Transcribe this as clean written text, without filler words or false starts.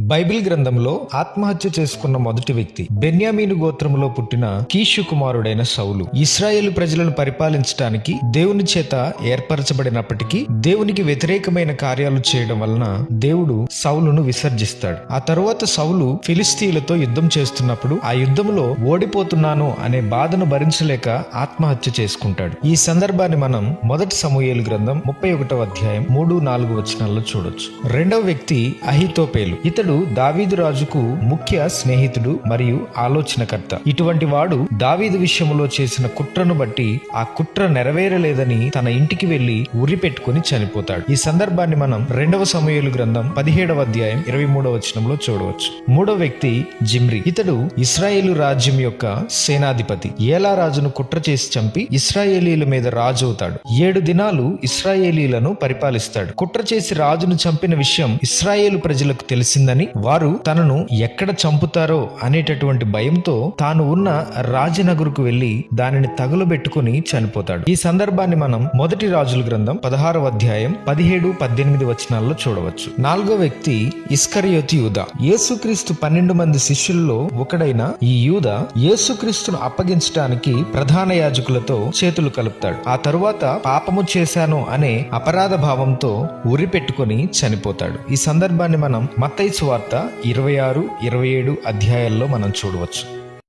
Bible గ్రంథంలో ఆత్మహత్య చేసుకున్న మొదటి వ్యక్తి బెన్యామీను గోత్రంలో పుట్టిన కీషు కుమారుడైన సౌలు. ఇశ్రాయేలు ప్రజలను పరిపాలించడానికి దేవుని చేత ఏర్పరచబడినప్పటికీ దేవునికి వ్యతిరేకమైన కార్యాలు చేయడం వలన దేవుడు సౌలును విసర్జిస్తాడు. ఆ తరువాత సౌలు ఫిలిస్తీయులతో యుద్ధం చేస్తున్నప్పుడు ఆ యుద్ధంలో ఓడిపోతున్నాను అనే బాధను భరించలేక ఆత్మహత్య చేసుకుంటాడు. ఈ సందర్భాన్ని మనం మొదటి సమూయేలు గ్రంథం 31వ అధ్యాయం 3-4 వచనాల్లో చూడొచ్చు. రెండవ వ్యక్తి అహీతోపేలు. ఇతడు దావీదు రాజుకు ముఖ్య స్నేహితుడు మరియు ఆలోచనకర్త. ఇటువంటి వాడు దావీదు విషయంలో చేసిన కుట్రను బట్టి ఆ కుట్ర నెరవేరలేదని తన ఇంటికి వెళ్లి ఉరి పెట్టుకుని చనిపోతాడు. ఈ సందర్భాన్ని మనం రెండవ సమూయేలు గ్రంథం 17వ అధ్యాయం 23వ వచనంలో చూడవచ్చు. మూడో వ్యక్తి జిమ్రీ. ఇతడు ఇశ్రాయేలు రాజ్యం యొక్క సేనాధిపతి. ఏలా రాజును కుట్ర చేసి చంపి ఇశ్రాయేలీల మీద రాజు అవుతాడు. 7 దినాలు ఇశ్రాయేలీలను పరిపాలిస్తాడు. కుట్ర చేసి రాజును చంపిన విషయం ఇశ్రాయేలు ప్రజలకు తెలిసిందని వారు తనను ఎక్కడ చంపుతారో అనేటటువంటి భయంతో తాను ఉన్న రాజనగరుకు వెళ్లి దానిని తగులబెట్టుకుని చనిపోతాడు. ఈ సందర్భాన్ని మనం మొదటి రాజుల గ్రంథం 16వ అధ్యాయం 17-18 వచనాల్లో చూడవచ్చు. నాలుగో వ్యక్తి ఇస్కరియోతు యూదా. యేసుక్రీస్తు 12 మంది శిష్యుల్లో ఒకడైన ఈ యూదా యేసుక్రీస్తును అప్పగించడానికి ప్రధాన యాజకులతో చేతులు కలుపుతాడు. ఆ తరువాత పాపము చేశాను అనే అపరాధ భావంతో ఉరి పెట్టుకుని చనిపోతాడు. ఈ సందర్భాన్ని మనం మత్తయి సువార్త 26-27 అధ్యాయాల్లో మనం చూడవచ్చు.